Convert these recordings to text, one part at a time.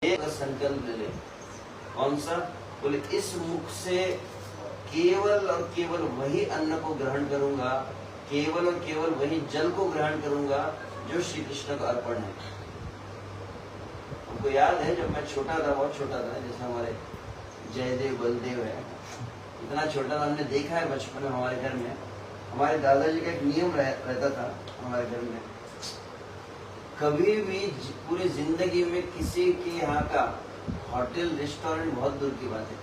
एक संकल्प ले ले। कौन सा? बोले इस मुख से केवल और केवल वही अन्न को ग्रहण करूंगा, केवल और केवल वही जल को ग्रहण करूंगा जो श्री कृष्ण का अर्पण है। हमको याद है जब मैं छोटा था, बहुत छोटा था, जैसे हमारे जयदेव बलदेव है, इतना छोटा था, हमने देखा है बचपन में हमारे घर में। हमारे दादाजी का एक नियम रहता था हमारे घर में, कभी भी पूरी जिंदगी में किसी के यहाँ का होटल रेस्टोरेंट, बहुत दूर की बात है,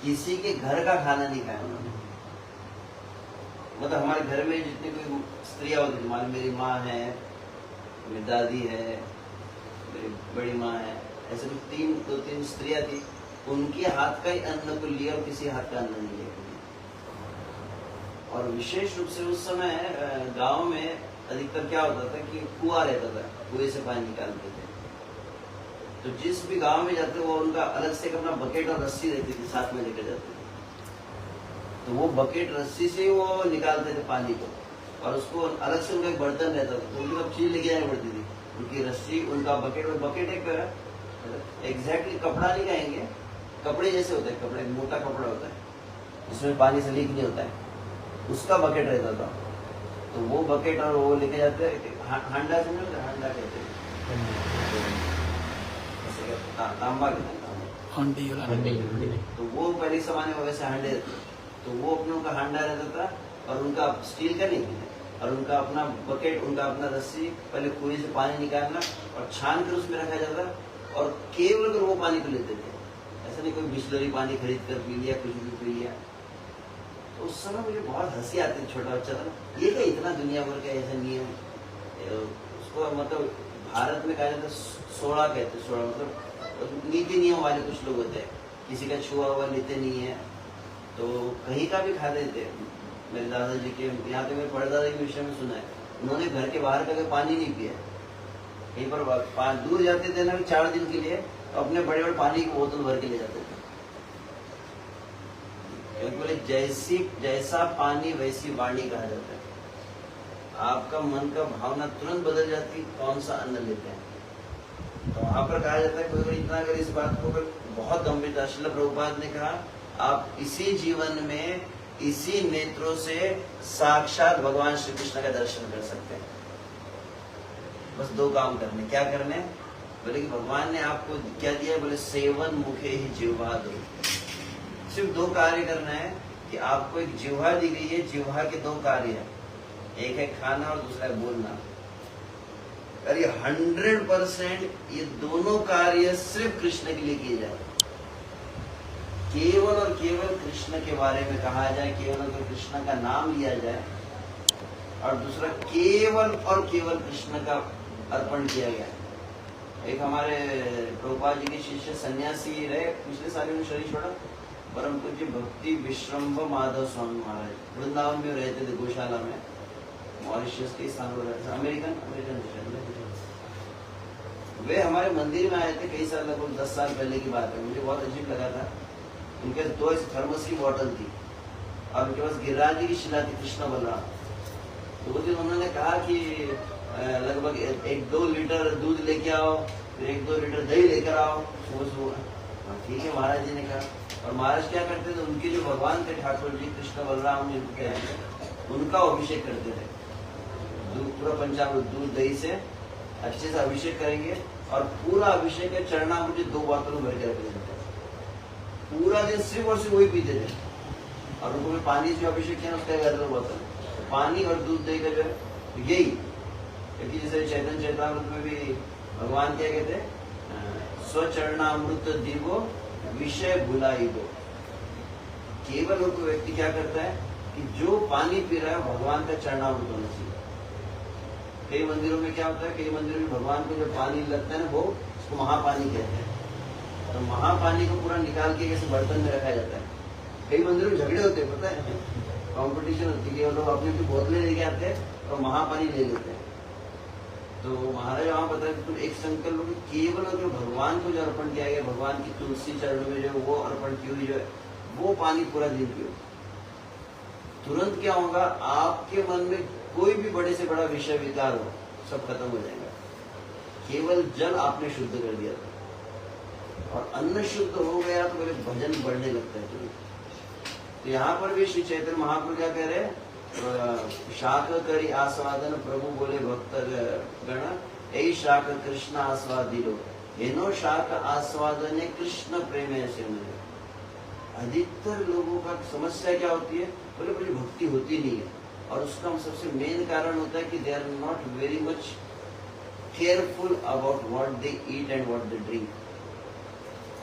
किसी के घर का खाना नहीं खाया उन्होंने। मतलब हमारे घर में जितनी कोई स्त्रियां होती थी, मेरी माँ है, मेरी दादी है, मेरी बड़ी माँ है, ऐसे दो तीन स्त्रियां थी, उनके हाथ का ही अन्न को लिया और किसी हाथ का अन्न नहीं लिया। और विशेष रूप से उस समय गांव में अधिकतर क्या होता था कि कुआं रहता था, कुएं से पानी निकालते थे। तो जिस भी गांव में जाते वो उनका अलग से अपना बकेट और रस्सी रहती थी, साथ में लेकर जाते थे। तो वो बकेट रस्सी से वो निकालते थे पानी को, और उसको अलग से उनका एक बर्तन रहता था, तो उनकी चीज लेके जानी पड़ती थी, उनकी रस्सी, उनका बकेट। और बकेट एक एग्जैक्टली कपड़ा नहीं कहेंगे, कपड़े जैसे होता है, कपड़ा एक मोटा कपड़ा होता है जिसमें पानी से लीक नहीं होता है, उसका बकेट रहता था। तो वो बकेट और वो लेके जाते, हांडा से नहीं, हांडा कहते हैं, तांबा कहते हैं, तो वो पहले जमाने में वैसे हांडे थे। तो वो अपने उनका हांडा रहता था, और उनका स्टील का नहीं है, और उनका अपना बकेट, उनका अपना रस्सी, पहले कुएं से पानी निकालना और छान कर उसमें रखा जाता, और केवल अगर वो पानी को लेते थे, ऐसा नहीं कोई बिस्लरी पानी खरीद कर पी लिया, कुछ भी पी लिया। तो उस समय मुझे बहुत हंसी आती थी, छोटा बच्चा था, ये क्या इतना दुनिया भर का ऐसा नियम, उसको मतलब भारत में कहा जाता है 16 कहते हैं, 16 मतलब नीति नियम वाले कुछ लोग होते हैं, किसी का छुआ हुआ लेते नहीं है, तो कहीं का भी खा लेते। मेरे दादाजी के यहाँ पे मेरे परदादा के विषय में सुना है, उन्होंने घर के बाहर का पानी नहीं पिया, कहीं पर दूर जाते थे ना 4 दिन के लिए, तो अपने बड़े बड़े पानी की बोतल भर के ले जाते थे। बोले जैसा पानी वैसी वाणी कहा जाता है। आपका मन का भावना तुरंत बदल जाती, कौन सा अन्न लेते हैं। तो वहां पर कहा जाता है, कोई इतना अगर इस बात को बहुत गंभीरता, श्रील प्रभुपाद ने कहा, आप इसी जीवन में इसी नेत्रों से साक्षात भगवान श्री कृष्ण का दर्शन कर सकते हैं। बस 2 काम करने। क्या करने? बोले कि भगवान ने आपको क्या दिया? बोले सेवन मुखे ही जिह्वा दो। सिर्फ 2 कार्य करना है कि आपको एक जिह्वा दी गई है, जिह्वा के 2 कार्य है, एक है खाना और दूसरा है बोलना। अरे 100% ये दोनों कार्य सिर्फ कृष्ण के लिए किए जाए, केवल और केवल कृष्ण के बारे में कहा जाए, केवल और केवल कृष्ण का नाम लिया जाए, और दूसरा केवल और केवल कृष्ण का अर्पण किया गया। एक हमारे प्रभुपाद जी के शिष्य सन्यासी रहे, पिछले साल उन्होंने शरीर छोड़ा, परम पूज्य भक्ति विश्रम्भ माधव स्वामी महाराज, वृंदावन में रहते थे, गौशाला में, मॉरिशस के स्थान पर रहते, अमेरिकन। वे हमारे मंदिर में आए थे कई साल, लगभग 10 साल पहले की बात है। मुझे बहुत अजीब लगा था, उनके 2 थर्मस की बोतल थी, और उनके पास गिरिराज जी की शिला थी, कृष्ण बलराम। तो उस दिन उन्होंने कहा कि लगभग 1-2 लीटर दूध लेके आओ, फिर 1-2 लीटर दही लेकर आओ सुबह। ठीक है, महाराज जी ने कहा। और महाराज क्या करते थे, उनके जो भगवान थे ठाकुर जी कृष्ण बलराम जिनको कहते हैं, उनका अभिषेक करते थे। पूरा पंचामृत दूध दही से अच्छे से अभिषेक करेंगे, और पूरा अभिषेक है चरना मुझे 2 बोतलों भर के रख देते थे। पूरा दिन सिर्फ और सिर्फ वही पीते थे, और उनको पानी से अभिषेक किया उसका 11 बोतल, पानी और दूध दही का जो है यही। क्योंकि जैसे चैतन्य चैतामृत में भी भगवान क्या कहते हैं, स्वचरणामृत दीवो विषय भुलाई दो। केवल वो व्यक्ति क्या करता है कि जो पानी पी रहा है भगवान का चरणामृत होना चाहिए। कई मंदिरों में क्या होता है, कई मंदिरों में भगवान को जो पानी लगता है ना, वो उसको महापानी कहते हैं। तो महापानी को पूरा निकाल के कैसे बर्तन में रखा जाता है। कई मंदिरों में झगड़े होते हैं, पता है, कंपटीशन होती है, लोग अपनी अपनी बोतलें लेके आते हैं और महापानी ले लेते हैं। तो महाराज वहां बताया कि तुम एक संकल्प लो, केवल अगर भगवान को जो अर्पण किया गया, भगवान की तुलसी चरण में जो वो अर्पण की हुई जो है, वो पानी पूरा दिन पियो। तुरंत क्या होगा, आपके मन में कोई भी बड़े से बड़ा विषय विकार हो, सब खत्म हो जाएगा। केवल जल आपने शुद्ध कर दिया था। अन्न शुद्ध हो गया तो बोले भजन बढ़ने लगता है तुरंत। तो यहाँ पर भी श्री चैतन्य महाप्रभु क्या कह रहे, शाक करी आस्वादन प्रभु बोले भक्त गण, यही शाक कृष्ण आस्वादिलो, हेनो शाक आस्वादन कृष्ण प्रेम ऐसे मिले। अधिकतर लोगों का समस्या क्या होती है, बोले मुझे भक्ति होती नहीं है, और उसका सबसे मेन कारण होता है कि they are not very much careful about what they eat and what they drink.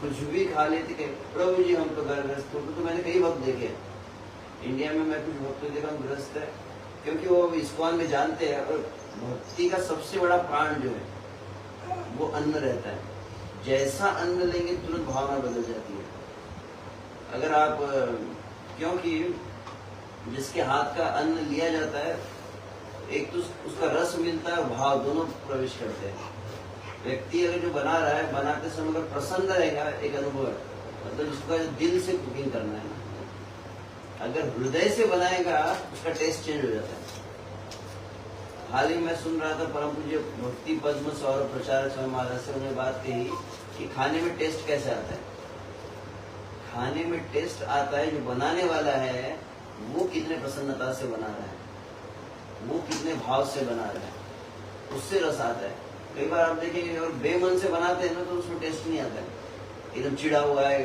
कुछ भी खा लेते कि प्रभु जी हम तो ग्रस्त हो, तो मैंने कई वक्त देखे इंडिया में, मैं कुछ भक्तों देखा ग्रस्त है, क्योंकि वो इस्कॉन में जानते हैं, और भक्ति का सबसे बड़ा प्राण जो है वो अन्न रहता है। जैसा अन्न लेंगे तुरंत भावना बदल जाती है। अगर आप, क्योंकि जिसके हाथ का अन्न लिया जाता है, एक तो उसका रस मिलता है, भाव दोनों प्रवेश करते हैं। व्यक्ति अगर जो बना रहा है, बनाते समय अगर प्रसन्न रहेगा, एक अनुभव है, मतलब जिसका दिल से कुकिंग करना है। अगर हृदय से बनाएगा उसका टेस्ट चेंज हो जाता है। हाल ही मैं सुन रहा था परम पूज्य भक्ति पद्म सौरभ प्रचारक स्वामी महाराज से, उन्होंने बात कही कि खाने में टेस्ट कैसे आता है। खाने में टेस्ट आता है, जो बनाने वाला है वो कितने प्रसन्नता से बना रहा है, वो कितने भाव से बना रहा है, उससे रस आता है। कई बार आप देखेंगे और बेमन से बनाते हैं ना, तो उसमें टेस्ट नहीं आता है। एकदम चिड़ा हुआ है,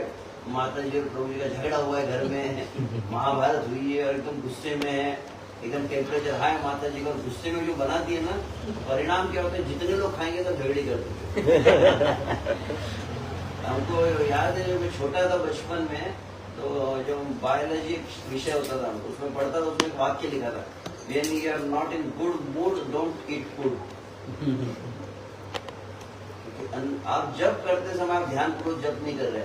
माता जी और प्रभु जी का झगड़ा हुआ है घर में, महाभारत हुई है और एकदम गुस्से में है, एकदम टेम्परेचर हाई, माता जी को गुस्से में जो बनाती है ना, परिणाम क्या होता है, जितने लोग खाएंगे सब झगड़े करते। हमको याद है, जब मैं छोटा था बचपन में, तो जो बायोलॉजी विषय होता था उसमें पढ़ता था, उसमें एक वाक्य लिखा था, When you are not in good mood, don't eat food. आप जब करते समय आप ध्यान पूर्वक जब नहीं कर रहे,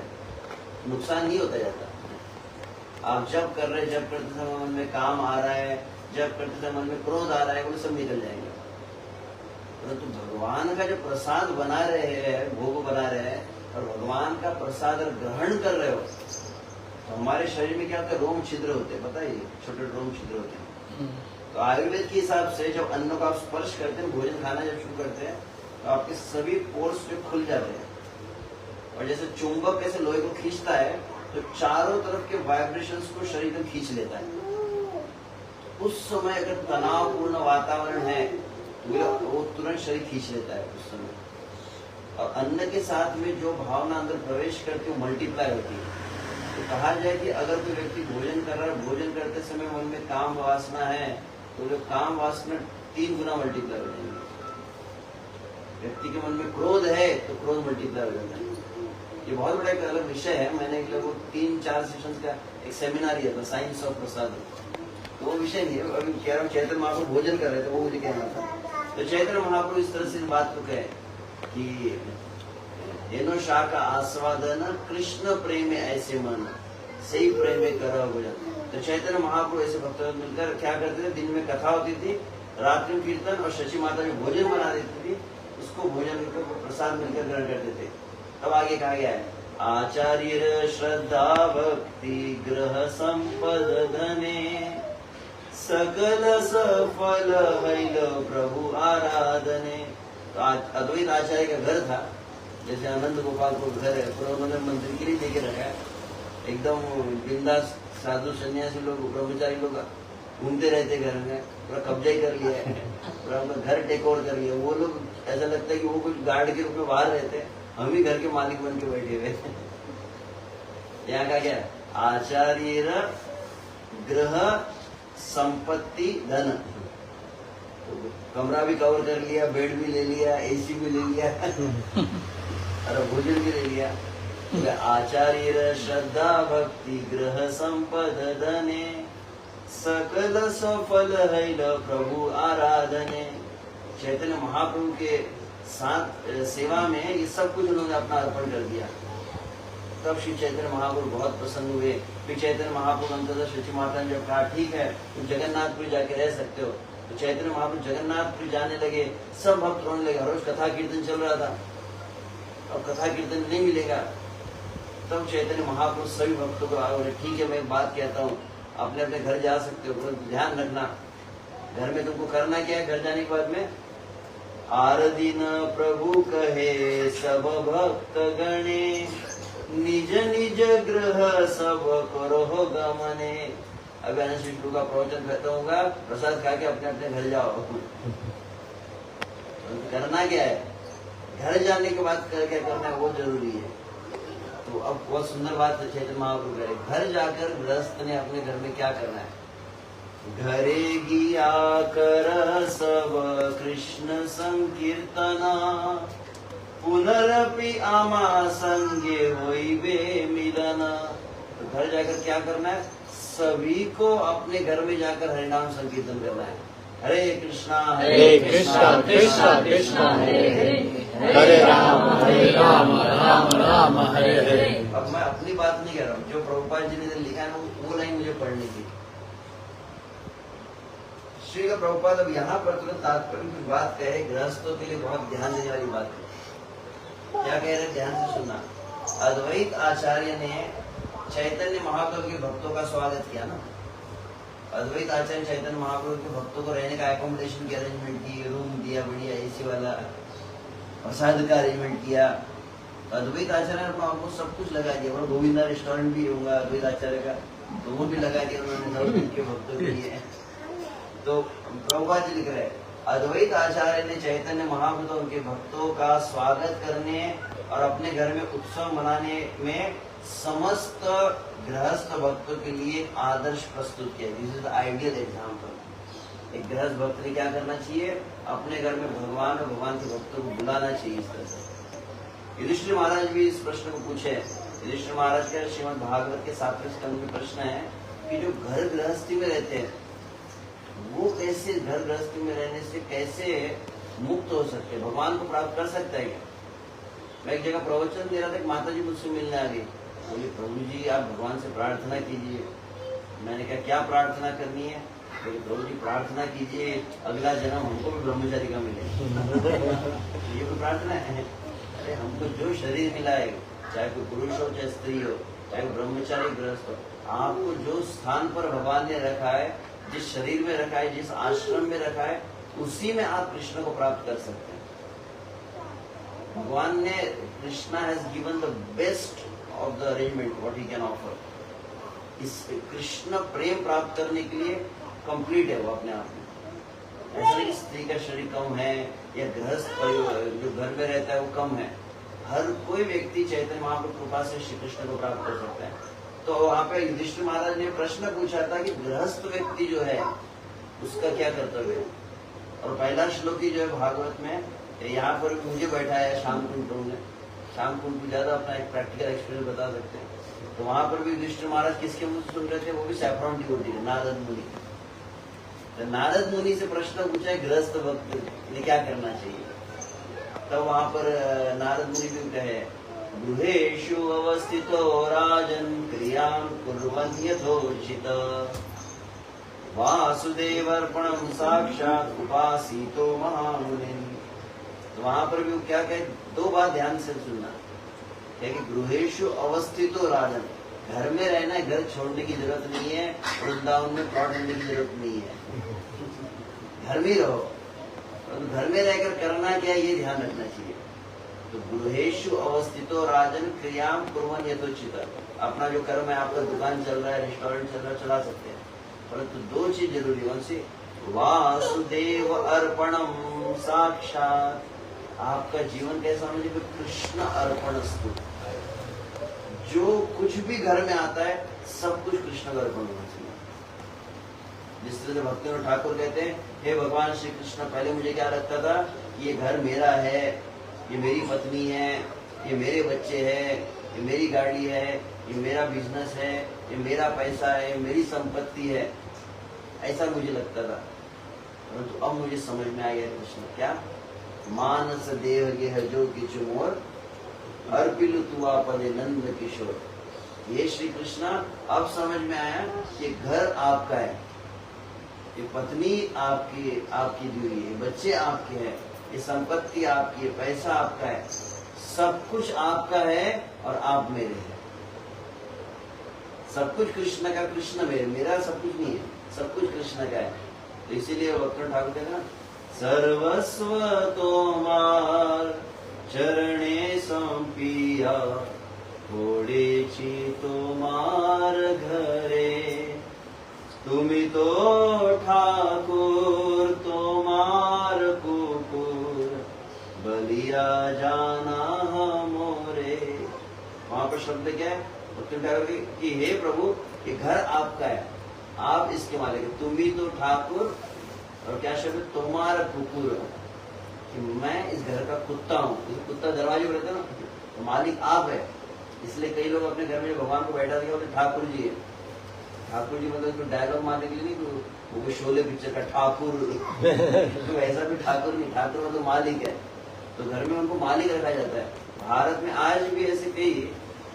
नुकसान नहीं होता जाता। आप जब कर रहे, जब करते समय मन में काम आ रहा है, जब करते समय मन में क्रोध आ रहा है, वो सब निकल जाएंगे। परंतु तो भगवान का जो प्रसाद बना रहे हैं, भोग बना रहे हैं, और भगवान का प्रसाद अगर ग्रहण कर रहे हो, तो हमारे शरीर में क्या होता है, रोम छिद्र होते हैं, पता है, छोटे रोम छिद्र होते हैं। तो आयुर्वेद के हिसाब से जब अन्नों का आप स्पर्श करते हैं, भोजन खाना जब शुरू करते हैं, तो आपके सभी पोर्स जो खुल जाते हैं, और जैसे चुंबक कैसे लोहे को खींचता है, तो चारों तरफ के वाइब्रेशंस को शरीर में खींच लेता है। उस समय अगर तनावपूर्ण वातावरण है, तो वो तुरंत शरीर खींच लेता है उस समय। और अन्न के साथ में जो भावना अंदर प्रवेश करती है, वो मल्टीप्लाई होती है। तो कहा जाए कि अगर कोई व्यक्ति भोजन कर रहा है, भोजन करते समय मन में काम वासना है, तो जो काम वासना 3 गुना मल्टीप्लाई हो जाएंगे। व्यक्ति के मन में क्रोध है तो क्रोध मल्टीप्लाई हो जाता है। ये बहुत बड़ा एक अलग विषय है। मैंने एक लगभग 3-4 सेशंस का एक सेमिनार किया था, साइंस ऑफ प्रसाद। तो वो विषय नहीं है, अभी कह रहा हूँ चैतन्य महाप्रभु भोजन कर रहे थे, वो मुझे कहना था। तो चैतन्य महाप्रभु इस तरह से बात को कहे कि हेनो शाखा आस्वादन कृष्ण प्रेम ऐसे मन, सही प्रेम में कर भोजन। तो चैतन्य महाप्रभु ऐसे भक्त मिलकर क्या करते थे, दिन में कथा होती थी, रात्रि में कीर्तन, और शची माता जो भोजन बना देती थी, उसको भोजन मिलकर प्रसाद मिलकर ग्रहण करते थे। तब आगे कहा गया है, आचार्य श्रद्धा भक्ति ग्रह संपद धने, सकल सफल हैल प्रभु आराधने। तो अद्वैत आचार्य का घर था, जैसे आनंद गोपाल को घर है, पूरा मंदिर के लिए लेके रखा है। एकदम बिंदास साधु सन्यासी लोग, ब्रह्मचारी लोग घूमते रहते घर में, पूरा कब्जा ही कर लिया है, पूरा घर टेक ओवर कर लिया। वो लोग ऐसा लगता है कि वो कुछ गार्ड के रूप में बाहर रहते हैं, हम ही घर के मालिक बन के बैठे हुए। यहाँ का क्या, आचार्य ग्रह संपत्ति धन, तो कमरा भी कवर कर लिया, बेड भी ले लिया, एसी भी ले लिया, अरे भोजन भी ले लिया। आचार्य श्रद्धा भक्ति ग्रह संपद धने, सकल सफल हैल प्रभु आराधने। चैतन्य महाप्रभु के साथ सेवा में ये सब कुछ उन्होंने अपना अर्पण कर दिया। तब श्री चैतन्य महाप्रभु बहुत प्रसन्न हुए। फिर चैतन्य महाप्रभु अंततः शची माता ने जब कहा ठीक है तुम जगन्नाथपुरी जाके रह सकते हो, तो चैतन्य महाप्रभु जगन्नाथपुरी जाने लगे। सब भक्त रोने लगे, हर रोज कथा कीर्तन चल रहा था, अब कथा कीर्तन नहीं मिलेगा। तब चैतन्य महाप्रभु सभी भक्तों को बोले ठीक है मैं एक बात कहता हूँ, अपने अपने घर जा सकते हो, परंतु ध्यान रखना घर में तुमको करना क्या है। घर जाने के बाद में आरदिन प्रभु कहे सब भक्त गणे, निज निज गृह सब करो गमने। अभी अनंत विष्णु का प्रवचन करता हूँ, प्रसाद खा के अपने अपने घर जाओ। करना क्या है, घर जाने के बाद क्या करना है वो जरूरी है। तो अब बहुत सुंदर बात है चैतन्य महाप्रभु कह रहे, घर जाकर गृहस्थ ने अपने घर में क्या करना है। घरे गिया कर सब कृष्ण संकीर्तना, पुनरपि आमा संगे होइबे मिलना। तो घर जाकर क्या करना है, सभी को अपने घर में जाकर हरिनाम संकीर्तन करना है। हरे कृष्णा कृष्णा कृष्णा हरे हरे, हरे राम राम राम हरे हरे। अब मैं अपनी बात नहीं कर रहा हूँ, जो प्रभुपाद जी ने लिखा है ना वो लाइन मुझे पढ़नी थी। श्री प्रभुपाद अब यहाँ पर तुरंत तात्पर्य की बात कहे, गृहस्थों के लिए बहुत ध्यान देने वाली बात है। क्या कह रहे, ध्यान से सुनना। अद्वैत आचार्य ने चैतन्य महाप्रभु के भक्तों का स्वागत किया ना। अद्वैत आचार्य चैतन्य महाप्रभु के भक्तों को रहने का एकोमोडेशन की अरेंजमेंट की, रूम दिया बढ़िया एसी वाला, प्रसाद का अरेंजमेंट किया। अद्वैत आचार्य ने अपना ऑलमोस्ट सब कुछ लगा दिया। और गोविंदा रेस्टोरेंट भी होगा अद्वैत आचार्य का, तो वो भी लगा दिया उन्होंने सब उनके भक्तों के लिए। तो प्रभुपाद जी लिख रहे हैं, अद्वैत आचार्य ने चैतन्य महाप्रभु उनके भक्तों का स्वागत करने और अपने घर में उत्सव मनाने में समस्त गृहस्थ भक्तों के लिए आदर्श प्रस्तुत किया। This is the ideal example. एक गृहस्थ भक्त ने क्या करना चाहिए, अपने घर में भगवान और भगवान के भक्तों को बुलाना चाहिए इस तरह से। युधिष्ठिर महाराज भी इस प्रश्न को पूछे। युधिष्ठिर महाराज का श्रीमद् भागवत के 7वें स्कंद में प्रश्न है कि जो घर गृहस्थी में रहते हैं वो कैसे घर गृहस्थी में रहने से कैसे मुक्त हो सकते हैं, भगवान को प्राप्त कर सकता है क्या। मैं एक जगह प्रवचन दे रहा था, एक माता जी मुझसे मिलने आ गई, बोले प्रभु जी आप भगवान से प्रार्थना कीजिए। मैंने कहा क्या प्रार्थना करनी है, बोले प्रभु जी प्रार्थना कीजिए अगला जन्म हमको भी ब्रह्मचारी का मिले। ये कोई प्रार्थना है? अरे हमको जो शरीर मिला है, चाहे कोई पुरुष हो चाहे स्त्री हो, चाहे कोई ब्रह्मचारी गृहस्थ हो, आपको जो स्थान पर भगवान ने रखा है, जिस शरीर में रखा है, जिस आश्रम में रखा है, उसी में आप कृष्ण को प्राप्त कर सकते हैं। भगवान ने, Krishna has given the best of the arrangement what he can offer. इस कृष्ण प्रेम प्राप्त करने के लिए कंप्लीट है वो अपने आप में। ऐसा नहीं स्त्री का शरीर कम है या गृहस्थ जो घर में रहता है वो कम है। हर कोई व्यक्ति चैतन्य महाप्रभु कृपा से श्री कृष्ण को प्राप्त कर सकता है। तो वहाँ पे युधिष्ठिर महाराज ने प्रश्न पूछा था कि गृहस्थ व्यक्ति जो है उसका क्या कर्तव्य है। और पहला श्लोक ही जो है भागवत में, यहाँ पर मुझे बैठा है श्याम कुंड ने, श्याम कुंड भी ज्यादा अपना एक प्रैक्टिकल एक्सपीरियंस बता सकते हैं। तो वहाँ पर भी युधिष्ठिर महाराज किसके मुंह से सुन रहे थे, वो भी सैफरॉन डिवोटी थे, नारद मुनि। तो नारद मुनि से प्रश्न पूछा है गृहस्थ भक्त ने क्या करना चाहिए। तब वहाँ पर नारद मुनि भी कहे, गृहेषु अवस्थितो राजन् क्रियां कुर्वन् यथोचित, वासुदेवर्पणं साक्षात् उपासितो महामुनिन्। तो वहां पर भी क्या कहे, दो बात ध्यान से सुनना है कि गृहेषु अवस्थितो राजन्, घर में रहना है, घर छोड़ने की जरूरत नहीं है, वृंदावन में प्लॉट लेने की जरूरत नहीं है, घर में रहो। तो घर में रहकर करना क्या है ये ध्यान रखना चाहिए। तो गृहेषु अवस्थितो राजन् क्रियां कुर्वन् यथोचित, अपना जो कर्म है, आपका दुकान चल रहा है, रेस्टोरेंट चल रहा है, चला सकते हैं, परंतु दो चीज जरूरी है उनसे, वासुदेव अर्पणम साक्षात, आपका जीवन कैसा होना चाहिए, कृष्ण अर्पणस्तु। जो कुछ भी घर में आता है सब कुछ कृष्ण का अर्पण होना चाहिए। जिस तरह से भक्ति ठाकुर कहते हैं, हे भगवान श्री कृष्ण, पहले मुझे क्या लगता था, ये घर मेरा है, ये मेरी पत्नी है, ये मेरे बच्चे हैं, ये मेरी गाड़ी है, ये मेरा बिजनेस है, ये मेरा पैसा है, मेरी संपत्ति है, ऐसा मुझे लगता था। परंतु अब मुझे समझ में आ गया कृष्ण क्या, मानस देव गेह जो किचु मोर अर्पिलु तुआ पदे नंद किशोर। ये श्री कृष्णा अब समझ में आया कि घर आपका है, ये पत्नी आपकी दी हुई है, बच्चे आपके हैं, ये संपत्ति आपकी है, पैसा आपका है, सब कुछ आपका है और आप मेरे हैं। सब कुछ कृष्ण का, कृष्ण मेरे, मेरा सब कुछ नहीं है, सब कुछ कृष्ण का है। तो इसीलिए भक्त ठाकुर कहते ना, सर्वस्व तोमार चरणे संपिया, थोड़ेची तोमार घरे, तुमी तो ठाकुर तोमार कुकुर, बलिया जाना हमोरे। वहां पर शब्द क्या है? उत्तर ठाकुर कि हे प्रभु, ये घर आपका है, आप इसके मालिक है। तुमी तो ठाकुर, और क्या शब्द? तुम्हारा कुकुर, कि मैं इस घर का कुत्ता हूँ। कुत्ता दरवाजे पर रहता है ना, तो मालिक आप है। इसलिए कई लोग अपने घर में भगवान को बैठा दिया बोलते ठाकुर जी है। ठाकुर जी मतलब डायलॉग मारने के लिए नहीं, तो वो शोले पिक्चर का ठाकुर तो ऐसा भी ठाकुर नहीं, ठाकुर मतलब मालिक है। तो घर में उनको मालिक रखा जाता है। भारत में आज भी ऐसे कई,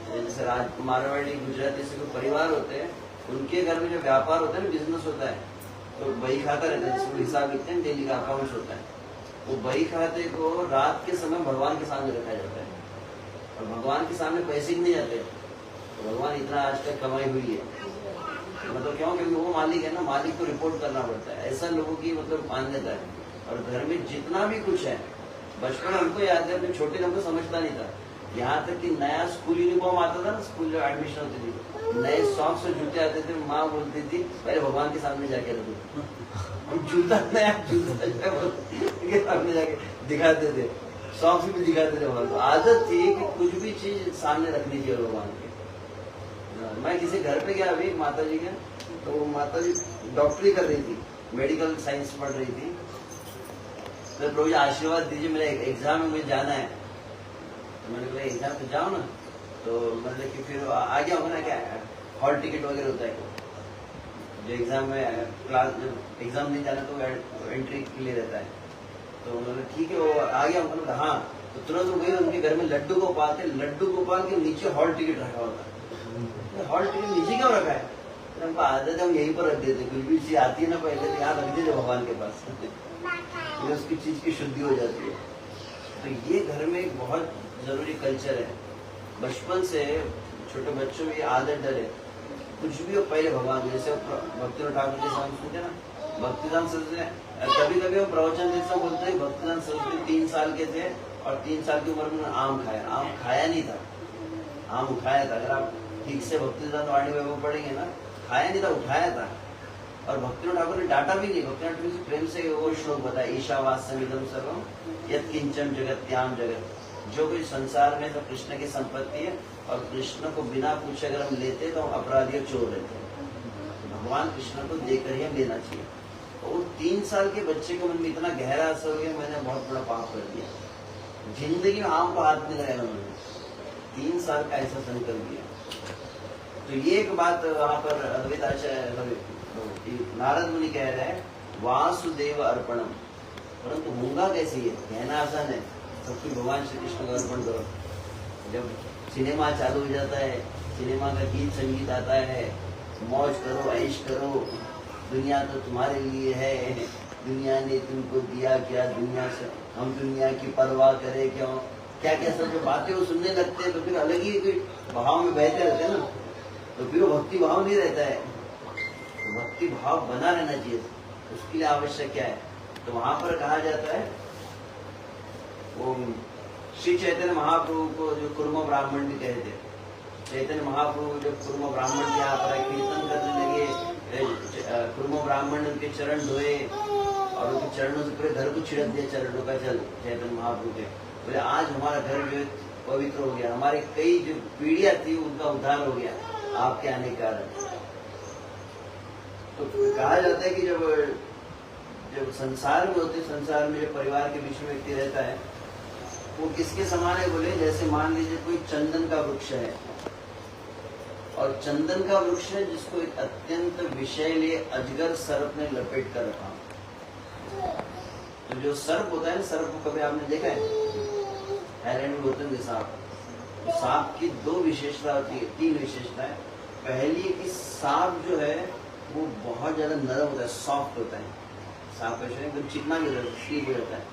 जैसे मारवाड़ी गुजराती ऐसे कोई परिवार होते हैं, उनके घर में जो व्यापार होता है ना, बिजनेस होता है, तो बही खाता रहता है, जिसको हिसाब लिखते हैं, डेली का अकाउंट होता है। वो बही खाते को रात के समय भगवान के सामने रखा जाता है, और भगवान के सामने पैसे नहीं जाते। तो भगवान इतना आज तक कमाई हुई है, मतलब क्यों? क्योंकि वो मालिक है ना, मालिक को रिपोर्ट करना पड़ता है। ऐसा लोगों की मतलब मान्यता है। और घर में जितना भी कुछ है, बचपन हमको याद है, अपने छोटे हमको समझता नहीं था। यहाँ तक कि नया स्कूल यूनिफॉर्म आता था ना, स्कूल जो एडमिशन होती थी, नए सॉक्स और जूते आते थे, माँ बोलती थी पहले भगवान के सामने जाके रखो। हम जूता नया जूता सामने जाके दिखाते थे, सॉक्स भी दिखाते थे भगवान को। आदत थी कि कुछ भी चीज सामने रखनी चाहिए भगवान के। मैं किसी घर पे गया अभी माता जी के, तो माता जी डॉक्टरी कर रही थी, मेडिकल साइंस पढ़ रही थी। तो प्रभु जी आशीर्वाद दीजिए, मेरा एग्जाम में मुझे जाना है। तो मैंने कहा एग्जाम तो जाओ ना। तो मतलब कि फिर आ गया होगा ना, क्या हॉल टिकट वगैरह होता है, जो एग्जाम में क्लास, जो एग्जाम नहीं जाना तो एंट्री के लिए रहता है। तो उन्होंने ठीक है, वो आ गया होगा। हाँ, तो तुरंत वो गई, उनके घर में लड्डू गोपाल थे, लड्डू गोपाल के नीचे हॉल टिकट रखा होता। हॉल टिकट नीचे क्यों रखा है? तो हमको आदत है, हम यहीं पर रख देते, कुछ भी चीज आती है ना पहले तो यहाँ रख देते भगवान के पास, तो उसकी चीज की शुद्धि हो जाती है। तो ये घर में एक बहुत जरूरी कल्चर है। बचपन से छोटे बच्चों में ये आदत डरे, कुछ भी हो पहले भगवान। जैसे भक्तिनाथ ठाकुर जी हम सुनते ना, भक्तिदान सरस्वती, कभी कभी हम प्रवचन जैसा बोलते हैं, भक्तिदान सरस्वती 3 साल के थे और 3 साल की उम्र में आम खाया। आम खाया नहीं था, आम उठाया था। अगर आप ठीक से भक्तिदान वाणी में वो पढ़ेंगे ना, खाया नहीं था, उठाया था। और भक्तिनाथ ठाकुर ने डांटा भी नहीं। भक्तिनाथ ठाकुर से प्रेम से वो श्लोक बताया, ईशावास्यमिदं सर्वम यत् किंचन जगत्याम जगत। जो कुछ संसार में सब कृष्ण की संपत्ति है, और कृष्ण को बिना पूछे अगर हम लेते तो हम अपराधी और चोर रहते हैं। भगवान कृष्ण को देकर ही हम लेना चाहिए। और 3 साल के बच्चे के मन में इतना गहरा असर हो गया, मैंने बहुत बड़ा पाप कर दिया। जिंदगी में आम को हाथ नहीं लगाया उन्होंने, 3 साल का ऐसा संकल्प दिया। तो ये एक बात वहां पर अद्वैत आचार्य नारद मुनि कह रहे हैं, वासुदेव अर्पणम। परंतु होगा कैसे? ये कहना आसान है, सब कुछ भगवान श्री कृष्ण को अर्पण करो। जब सिनेमा चालू हो जाता है, सिनेमा का गीत संगीत आता है, मौज करो, ऐश करो, दुनिया तो तुम्हारे लिए है, दुनिया ने तुमको दिया क्या, दुनिया से हम दुनिया की परवाह करें क्यों, क्या क्या सब जो बातें वो सुनने लगते हैं, तो फिर अलग ही कोई भाव में बहते रहते हैं ना, तो फिर वो भक्ति भाव नहीं रहता है। तो भक्ति भाव बना रहना चाहिए। उसके लिए आवश्यक क्या है? तो वहां पर कहा जाता है, वो श्री चैतन्य महाप्रभु को जो कुर्म ब्राह्मण भी कहते, चैतन्य महाप्रभु जब कुर्म ब्राह्मण के यहाँ पर कीर्तन करने लगे, कुर्म ब्राह्मण उनके चरण धोए और उनके चरणों से पूरे घर को छिड़क दिया, चरणों का जल चैतन्य महाप्रभु के। बोले आज हमारा घर जो है पवित्र हो गया, हमारे कई जो पीढ़ियां थी उनका उद्धार हो गया आपके आने के कारण। तो कहा जाता है कि जब संसार में होते, संसार में जब परिवार के बीच में व्यक्ति रहता है, वो किसके समान है? बोले जैसे मान लीजिए कोई चंदन का वृक्ष है, और चंदन का वृक्ष है जिसको एक अत्यंत विषैले अजगर सर्प ने लपेट कर रखा। तो जो सर्प होता है ना, सर्प को कभी आपने देखा है? थाईलैंड में होते हैं सांप। तो सांप की 2 विशेषता होती है, 3 विशेषता है। पहली कि सांप जो है वो बहुत ज्यादा नरम होता है, सॉफ्ट होता है। सांप का शरीर एकदम चिकना भी स्लीप हो जाता है।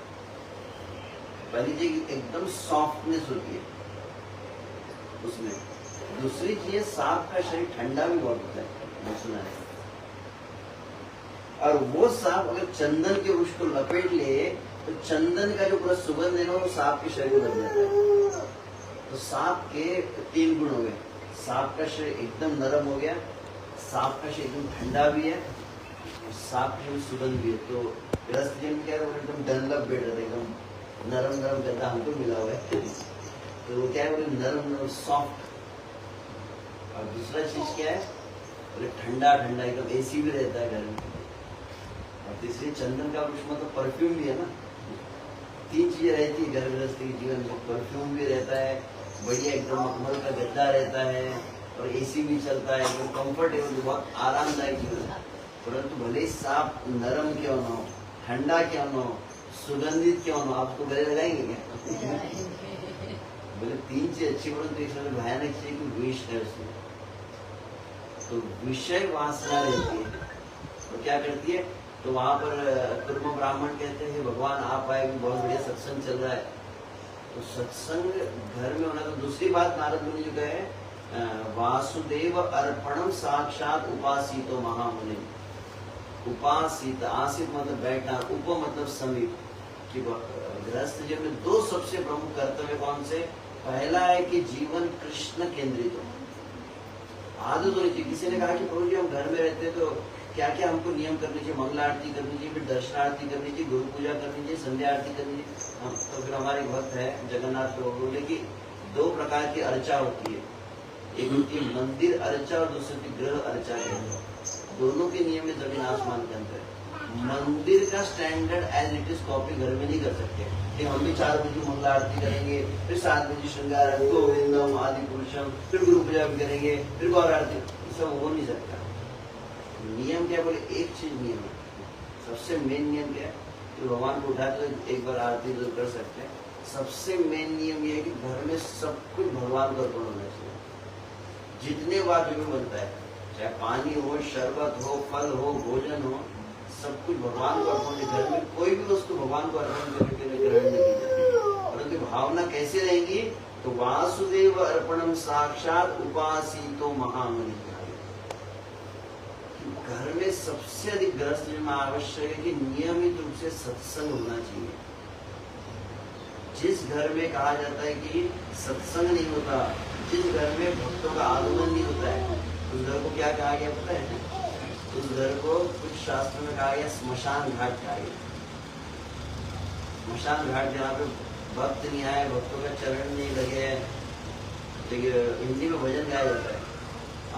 पहली चीज एकदम सॉफ्टनेस होती है उसमें। दूसरी चीज सांप का शरीर ठंडा भी बहुत होता है, मैं सुना है। और वो सांप अगर चंदन के वृक्ष को लपेट ले, तो चंदन का जो पूरा सुगंध है ना, वो सांप के शरीर में लग जाता है। तो सांप के 3 गुण हो गए। सांप का शरीर एकदम नरम हो गया, सांप का शरीर एकदम ठंडा भी है, और सांप की सुगंध भी है। तो गृहस्थ जी में क्या है, एकदम डनलप बेड रहता है, एकदम नरम नरम गद्दा हमको मिला हुआ है। तो वो क्या है, बोले नरम नरम सॉफ्ट। और दूसरा चीज क्या है, बोले ठंडा ठंडा एकदम, एसी भी रहता है घर में। और तीसरी चंदन का वृक्ष मतलब परफ्यूम भी है ना। 3 चीजें रहती है घर गृहस्थी के जीवन में। परफ्यूम भी रहता है, बढ़िया एकदम मखमल का गद्दा रहता है, और एसी भी चलता है, एकदम कंफर्टेबल, बहुत आरामदायक जीवन है। परंतु भले सांप नरम क्यों न हो, ठंडा क्यों न हो, सुगंधित क्यों न हो, आप उसको गले लगाएंगे क्या? बोले 3 चीज अच्छी, परंतु एक समय भयानक चीज कि विष है उसमें। तो विषय वासना रहती है, तो क्या करती है, तो वहां पर कुर्म ब्राह्मण कहते हैं भगवान आप आए, बहुत बढ़िया सत्संग चल रहा है। तो सत्संग घर में होना। तो दूसरी बात नारद मुनि जो कहे, वासुदेव अर्पणम साक्षात उपासितो महामुनि। उपासित, आसित मतलब बैठना, उप मतलब समीप। कि गृहस्थ जीवन में 2 सबसे प्रमुख कर्तव्य कौन से? पहला है कि जीवन कृष्ण केंद्रित हो। आदत होनी चाहिए। किसी ने कहा कि प्रभु जी हम घर में रहते हैं, तो क्या क्या हमको नियम करने चाहिए? मंगला आरती करनी चाहिए, फिर दर्शन आरती करनी चाहिए, गुरु पूजा करनी चाहिए, संध्या आरती करनी चाहिए। तो फिर हमारे भक्त है जगन्नाथ प्रभु बोले कि 2 प्रकार की अर्चा होती है, एक होती है मंदिर अर्चा और दूसरी होती गृह अर्चा। दोनों के नियम में जमीन आसमान के अंतर है। मंदिर का standard as it is copy घर में नहीं कर सकते कि हम भी 4 बजे मंगला आरती करेंगे, फिर 7 बजे श्रृंगार गोविंदम आदि पुरुषम, फिर गुरु पूजा भी करेंगे, फिर गौर आरती, सब हो नहीं सकता। नियम क्या? बोले एक चीज नियम है, सबसे मेन नियम क्या है कि भगवान को उठा तो एक बार आरती जरूर कर सकते हैं। सबसे मेन नियम ये है कि घर में सब कुछ भगवान को अर्पण होना चाहिए। जितने वाक्य में बनता है, चाहे पानी हो, शरबत हो, फल हो, भोजन हो, सब कुछ भगवान को अर्पण। घर में कोई भी वस्तु भगवान को अर्पण करने के लिए ग्रहण नहीं की जाती। परंतु भावना कैसे रहेगी? तो वासुदेव अर्पणम साक्षात उपासितो महामुनि। घर में सबसे अधिक गृहस्थ में आवश्यक है कि नियमित रूप से सत्संग होना चाहिए। जिस घर में कहा जाता है कि सत्संग नहीं होता, जिस घर में भक्तों का आगमन नहीं होता है, उस घर को क्या कहा गया पता है? उस घर को कुछ शास्त्र में कहा गया स्मशान घाट कहा गया। स्मशान घाट जहाँ पे भक्त नहीं आए, भक्तों का चरण नहीं लगे। लेकिन हिंदी में भजन गाया जाता है,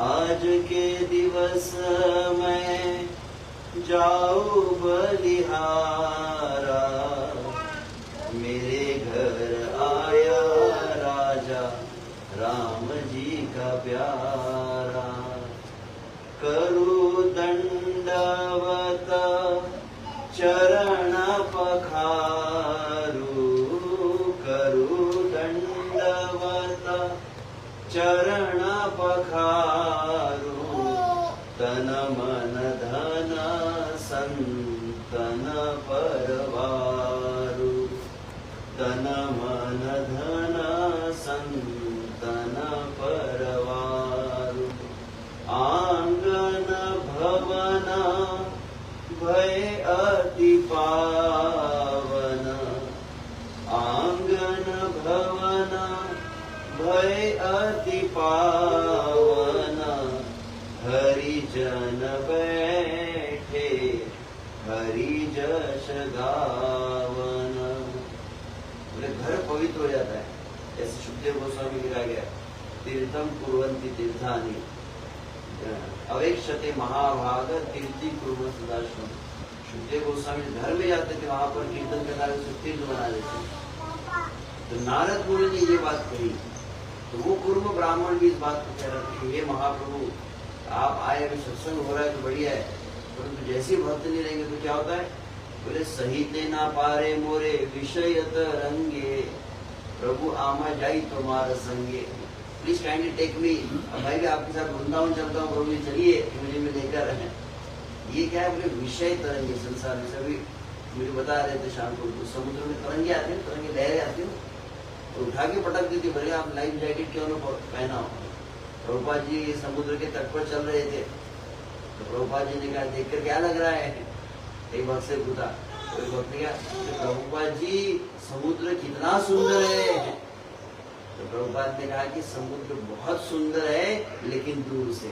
आज के दिवस मैं जाऊं बलिहारा, मेरे घर आया राजा राम जी का प्यारा। करूं दंडवत चरण पखारू, करूं दंडवत चरण पखारू, तन मन धन संतन परवारू, तन मन धन संतन परवारू। आंगन भवन भय अति पावन, आंगन भवन भय अति पावन, हरिजन बैठे हरि जश गावन। बोले घर पवित्र हो जाता है। जैसे सुखदेव गोस्वामी लिखा गया, तीर्थम कुर्वन्ति तीर्थानि अवेक्षते महाभाग तीर्थी कुर्वन् सदाश्रम। सुखदेव गोस्वामी घर में जाते थे, वहां पर कीर्तन करना तीर्थ बना देते। तो नारद मुनि ने ये बात कही, तो वो कुर्म ब्राह्मण भी इस बात को कह रहे थे कि हे महाप्रभु, आप आए, अभी सत्संग हो रहा है तो बढ़िया है, परंतु जैसे भक्त नहीं रहेंगे तो क्या होता है? बोले सहिते ना पारे मोरे विषयत रंगे, प्रभु आमा जाई तुम्हारा संगे। Please kindly take me. भाई भी आपके साथ वृंदावन चलता हूँ, प्रभु चलिए मुझे में लेकर। ये क्या है? बोले विषय तरंगे। संसार में सभी मुझे बता रहे थे शाम को, तो समुद्र में तरंगे आते हैं, तरंगे लहरें आती हो, तो उठा के पटक देती, भले आप लाइफ जैकेट क्यों ना पहना हो। प्रभुपाद जी समुद्र के तट पर चल रहे थे, तो प्रभुपाद जी ने कहा देखकर क्या लग रहा है? एक भक्त से पूछा, कोई भक्त ने कहा प्रभुपाद जी समुद्र कितना सुंदर है। तो प्रभुपाद ने कहा कि समुद्र बहुत सुंदर है लेकिन दूर से,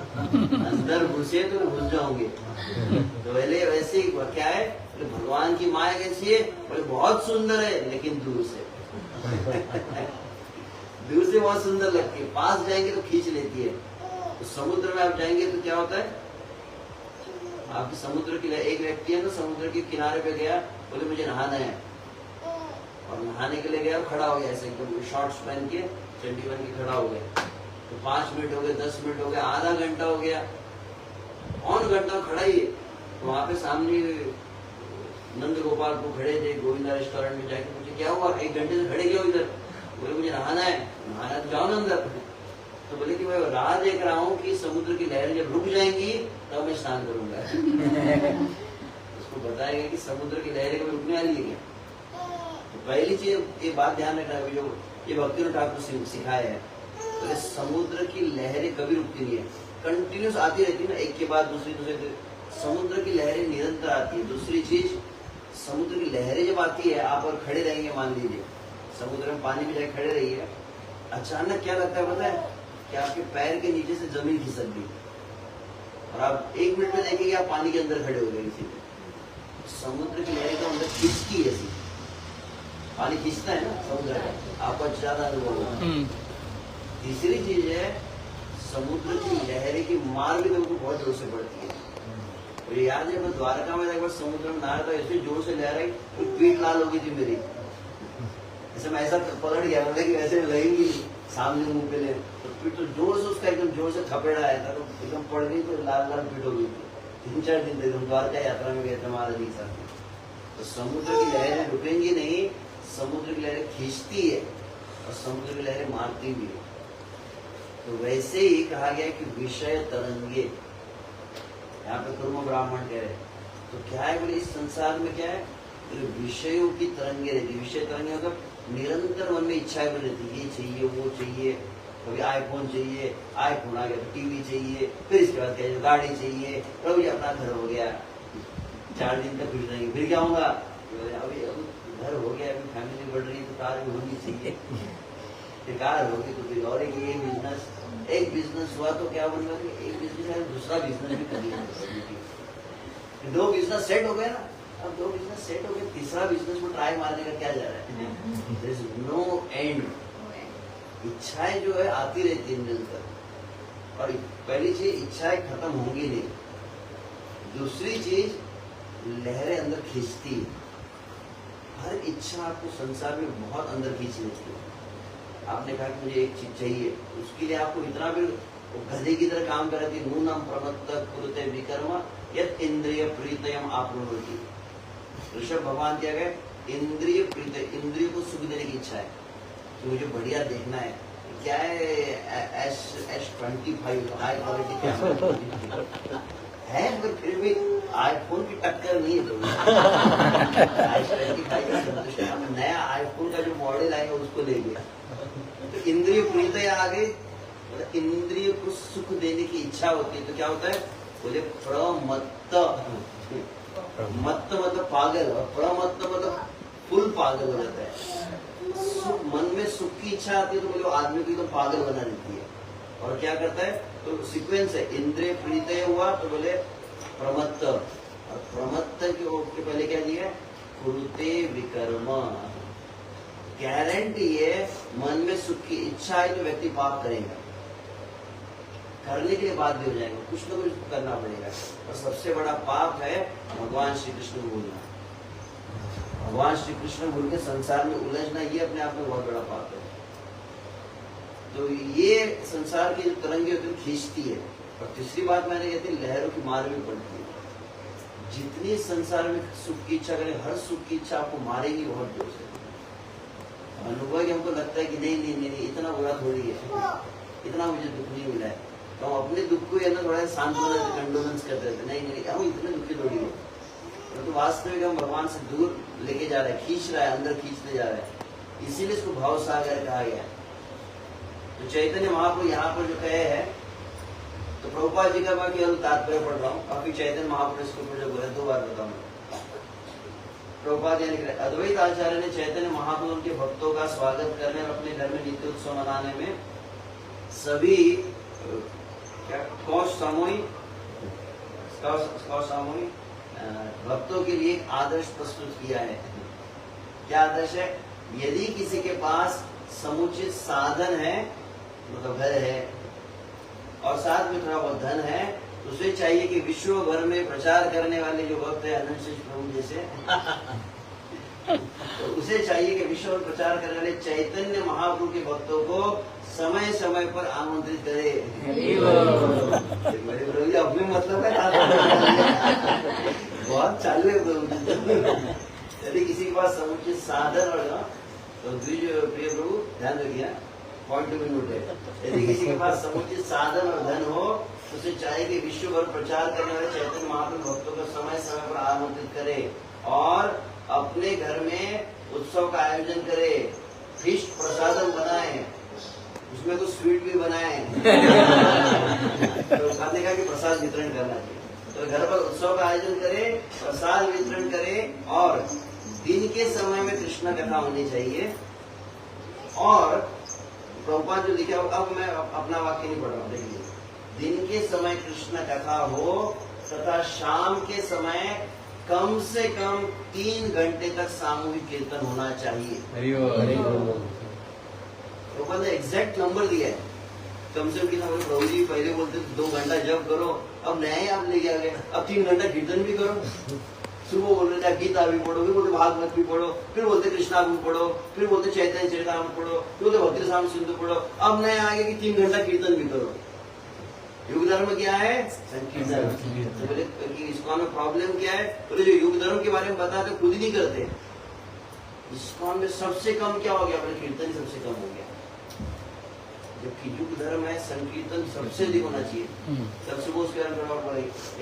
अंदर घुसे तो घुस जाओगे। तो पहले वैसे ही क्या है, तो भगवान की माया कैसी है, बोले बहुत सुंदर है लेकिन दूर से दूर से बहुत सुंदर लगती है, पास जाएंगे तो खींच लेती है। तो समुद्र में आप जाएंगे तो क्या होता है, आपकी समुद्र की एक व्यक्ति है ना, समुद्र के किनारे पे गया, बोले मुझे नहाना है, और नहाने के लिए गया, खड़ा हो गया ऐसे एकदम शॉर्ट्स पहन के, चड्डी पहन के खड़ा हो गया। तो 5 मिनट हो गए, 10 मिनट हो गए, आधा घंटा हो गया, और घंटा खड़ा ही है। तो वहां पे सामने नंद गोपाल को खड़े थे, गोविंदा रेस्टोरेंट में जाके मुझे क्या हुआ, 1 घंटे से खड़े क्यों इधर, बोले मुझे नहाना है। नहाना तो जाओ ना अंदर। तो बोले कि मैं राह देख रहा हूँ कि समुद्र की लहरें जब रुक जाएंगी तब मैं स्नान करूंगा उसको बताएगा कि समुद्र की लहरें कभी रुकने वाली है क्या। तो पहली चीज ये बात ध्यान रखना है, जो ये भक्ति ठाकुर सिखाया है, तो समुद्र की लहरें कभी रुकती नहीं है, कंटिन्यूस आती रहती है ना, एक के बाद दूसरी। समुद्र की लहरें निरंतर आती है। दूसरी चीज, समुद्र की लहरें जब आती है, आप और खड़े रहेंगे, मान लीजिए समुद्र में पानी में जाके खड़े रहिए, अचानक क्या लगता है पता है, कि आपके पैर के नीचे से जमीन खिसक गई, और आप 1 मिनट में देखेंगे आप पानी के अंदर खड़े हो गए किसी में। समुद्र की लहरें तो अंदर खींचती है, ऐसी पानी खींचता है ना समुद्र का, आपको ज्यादा अनुभव होगा। तीसरी चीज है, समुद्र की लहरें की मार भी लोगों को बहुत जोर से पड़ती है। और ये याद है, मैं द्वारका में एक बार समुद्र में नहा रहा था, ऐसे जोर से लहर आई तो पीठ लाल हो गई थी मेरी, ऐसे मैं ऐसा पलट गया, मतलब कि वैसे लगेंगी सामने मुंह पे ले, तो पीठ तो जोर से उसका एकदम जोर से थपेड़ा आया था, तो एकदम पड़ गई, तो लाल लाल पीठ हो गई थी। 3-4 दिन तक हम द्वारका यात्रा में गए थे महाराज जी के साथ। तो समुद्र की लहरें रुकेंगी नहीं, समुद्र की लहरें खींचती है और समुद्र की लहरें मारती भी है। तो वैसे ही कहा गया कि विषय तरंगे, यहाँ पे कुर्म ब्राह्मण कह रहे, तो क्या है बोले, इस संसार में क्या है, विषयों की तरंगे रहती। विषय तरंगे मतलब निरंतर मन में इच्छाएं बनी रहती, ये चाहिए वो चाहिए, कभी आईफोन चाहिए, आईफोन आ गया तो टीवी चाहिए, फिर इसके बाद क्या गाड़ी चाहिए, प्रभु जी अपना घर हो गया, 4 दिन तक खुश रहेंगे, फिर क्या होगा, अभी घर हो गया, अभी फैमिली बढ़ रही है तो कार भी होनी चाहिए, कार होगी तो फिर और एक बिजनेस हुआ तो क्या बन गया, एक बिजनेस है दूसरा बिजनेस भी कर लिया, 2 बिजनेस सेट हो गए ना, अब 2 बिजनेस सेट हो गए, तीसरा बिजनेस को ट्राई मारने का क्या जा रहा है, देयर इज नो एंड। इच्छाएं जो है आती रहती है निरंतर, और पहली चीज इच्छाएं खत्म होंगी नहीं, दूसरी चीज लहरें अंदर खींचती है। हर इच्छा आपको संसार में बहुत अंदर खींच लेती है। आपने कहा कि मुझे एक चीज चाहिए, उसके लिए आपको इतना भी गधे की तरह काम कर रही थी, नूनम प्रमत्त कुरुते विकर्म यत इंद्रिय प्रीतयम आपनोति। ऋषभ भगवान क्या गए, इंद्रिय प्रीत, इंद्रिय को सुख देने की इच्छा है कि मुझे बढ़िया देखना है, क्या है S25 हाई क्वालिटी कैमरा है, मगर फिर भी आईफोन की टक्कर नहीं है। तो नया आईफोन का जो मॉडल आएगा उसको ले गया, तो इंद्रिय प्रीत आ गई, मतलब इंद्रिय को सुख देने की इच्छा होती है। तो क्या होता है, बोले प्रमत्त, मत्त मतलब पागल, और प्रमत्त मतलब फुल पागल हो जाता है। सुख, मन में सुख की इच्छा आती है तो बोले आदमी को तो पागल बना देती है, और क्या करता है, तो सीक्वेंस है, इंद्रिय प्रीतय हुआ तो बोले प्रमत्त, और प्रमत्त के पहले क्या दिया, कुरुते विकर्म। गारंटी है, मन में सुख की इच्छा है तो व्यक्ति पाप करेगा, करने के लिए बाध्य हो जाएगा, कुछ ना कुछ करना पड़ेगा। और सबसे बड़ा पाप है भगवान श्री कृष्ण को भूलना, भगवान श्री कृष्ण भूल के संसार में उलझना, ये अपने आप में बहुत बड़ा पाप है। तो ये संसार की जो तरंगे होती है खींचती है। और तीसरी बात मैंने कहती है, लहरों की मार भी पड़ती है। जितनी संसार में सुख की इच्छा करें, हर सुख की इच्छा आपको मारेगी बहुत जोर से। अनुभव है कि हमको लगता है कि नहीं इतना बुरा थोड़ी है, इतना मुझे दुख नहीं मिला है, तो हम अपने दुख को ना थोड़ा सांत्वना कंडोलेंस करते रहते, नहीं हम इतने दुखी थोड़ी है, तो वास्तविक हम भगवान से दूर लेके जा रहे हैं, खींच रहा है, अंदर खींचते जा रहे हैं। इसीलिए इसको भाव सागर कहा गया। तो चैतन्य महाप्रभु यहाँ पर जो कहे है, तो प्रभुपाद जी का मैं केवल तात्पर्य पढ़ रहा हूँ, काफी चैतन्य महाप्रभु इसके ऊपर जो बोले 2 बार बताऊंगा। प्रभुपाद यानी कि अद्वैत आचार्य ने चैतन्य महाप्रभु के भक्तों का स्वागत करने और अपने घर में नित्य उत्सव मनाने में सभी सामूहिक भक्तों के लिए एक आदर्श प्रस्तुत किया है। क्या आदर्श है? यदि किसी के पास समुचित साधन है, मतलब घर है और साथ में थोड़ा बहुत धन है, तो उसे चाहिए कि विश्व भर में प्रचार करने वाले जो भक्त है अनंत शेष प्रभु जैसे तो उसे चाहिए कि विश्व भर प्रचार करने वाले चैतन्य महाप्रभु के भक्तों को समय समय पर आमंत्रित करे। अपने मतलब है बहुत चालू है। यदि किसी के पास समुचित साधन और तो प्रिय प्रभु ध्यान रखिए, पॉइंट टू बी नोटेड। यदि किसी के पास समुचित साधन और धन हो तो उसे चाहिए कि विश्व भर प्रचार करने वाले चैतन्य महाप्रभु भक्तों को समय समय पर आमंत्रित करे और अपने घर में उत्सव का आयोजन करे, फिश प्रसादम बनाए, उसमें कुछ स्वीट भी बनाए तो खाने का कि प्रसाद वितरण करना चाहिए। तो घर पर उत्सव का आयोजन करे, प्रसाद वितरण करे और दिन के समय में कृष्ण कथा होनी चाहिए। और प्रभुपाद जो लिखा, अब मैं अपना वाक्य नहीं पढ़ रहा हूँ, देखिए। दिन के समय कृष्ण कथा हो तथा शाम के समय कम से कम 3 घंटे तक सामूहिक कीर्तन होना चाहिए। प्रभुपाद ने एग्जैक्ट नंबर दिया है। कम से कम कितना? प्रभु जी पहले बोलते 2 घंटा जप करो, अब नया ही आप लेके आ गए, अब 3 घंटा कीर्तन भी करो। सुबह बोल रहे थे गीता भी पढ़ो, फिर बोलते भागवत भी पढ़ो, फिर बोलते कृष्णा भी पढ़ो, फिर बोलते चैतन्य चरितामृत पढ़ो, फिर बोलते भक्ति रामायण सिंधु पढ़ो। अब नए आगे कि 3 घंटा कीर्तन भी करो। युग धर्म क्या है? संकीर्तन। तो बोले कि इस्कॉन में प्रॉब्लम क्या है? बोले जो युग धर्म के बारे में बताते खुद ही नहीं करते। इस्कॉन में सबसे कम क्या हो गया? अपने कीर्तन ही सबसे कम हो गया। जबकि युग धर्म है संकीर्तन सबसे अधिक होना चाहिए। सबसे वो उसके